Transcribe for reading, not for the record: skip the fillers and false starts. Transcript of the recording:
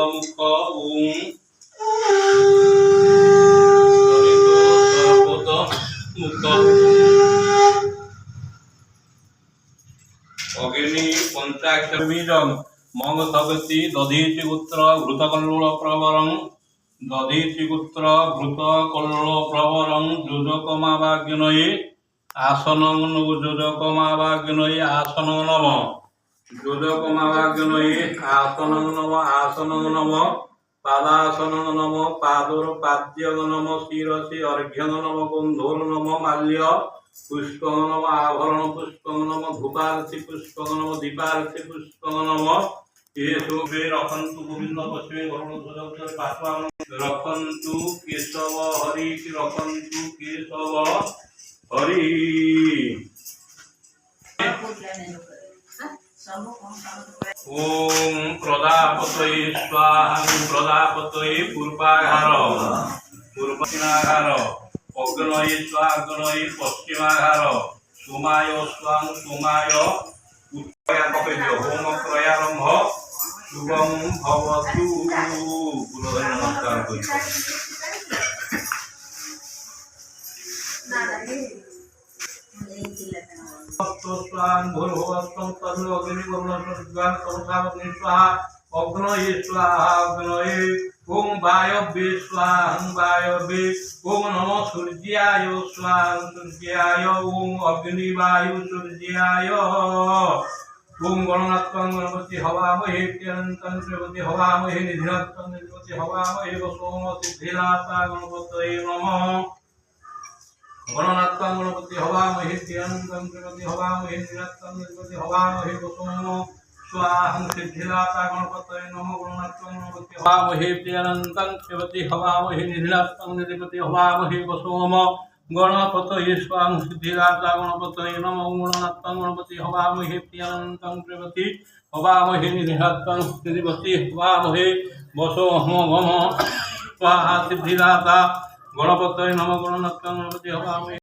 মুখ ওম মুখ অগ্নি পঞ্চাক্ষরবীজং মঙ্গ সগতি দধীচি পুত্র ঘৃতকল্লোল প্রবরং দধীচি পুত্র ঘৃতকল্লোল প্রবরং যোজকমাবাগ্নয়ে আসনং যোজকমাবাগ্নয়ে আসনং নম যোজকমাবাগ্নয়ে আসনং নম আসনং নম পাদাসনং নম পাদোর পাদ্যং নম শিরসি অর্ঘ্যং নম গন্ধোর নম মাল্য পুষ্পং নম আভরণ পুষ্পং নম ধূপার্থি পুষ্পং নম দীপার্থি পুষ্পং নম এসো বে রক্ষন্তু গোবিন্দ পশ্চিমে গরুড় পাঠ্যাং রক্ষন্তু কেশব হরি রক্ষন্তু কেশব হরি ওম প্রজাপতয়ে স্বাহা প্রজাপতয়ে পূর্বাঘার পূর্বদক্ষিণাঘার অগ্নয়ে স্বাগ্নয়ে পশ্চিমাঘার সোমায় স্বাং সোমায় উত্তরাপকেজ হোম ক্রয়ারম্ভ শুভং ভবতু পুরোধরে নমস্কার করি স্বাং ভূর্ভুবস্বং তন্নো অগ্নি বরুণস্বর্গাং তমসাগ্নি স্বাহা অগ্নয়ে স্বাহা অগ্নয়ে ওম বায়ব্যে স্বাহং বায়ব্যে ওম নমঃ সূর্যায় স্বাহং সূর্যায় ওম অগ্নিবায়ু সূর্যায় ওম গণনাত্মং গণপতি হবামহে প্রিয়ন্তং শ্রীপতি হবামহে নিধিনাত্মং নিধিপতি হবামহে বসোম সিদ্ধিদাতা গণপতয়ে নমঃ গণনাত্মং গণপতি হবামহে প্রিয়ন্তং শ্রীপতি হবামহে নিধিনাত্মং নিধিপতি হবামহে বসোম स्वाहं सिद्धिदाता गणपतये नमः गणनात्मं गणपति हवामहे प्रियनन्तं शिवति हवामहे निधिनात्मं निधिपति हवामहे वसोम गणपतये स्वाहं सिद्धिदाता गणपतये नमः गणनात्मं गणपति हवामहे प्रियनन्तं शिवति हवामहे निधिनात्मं निधिपति हवामहे वसोम स्वाहा सिद्धिदाता गणपतये नमः गणनात्मं गणपति हवामहे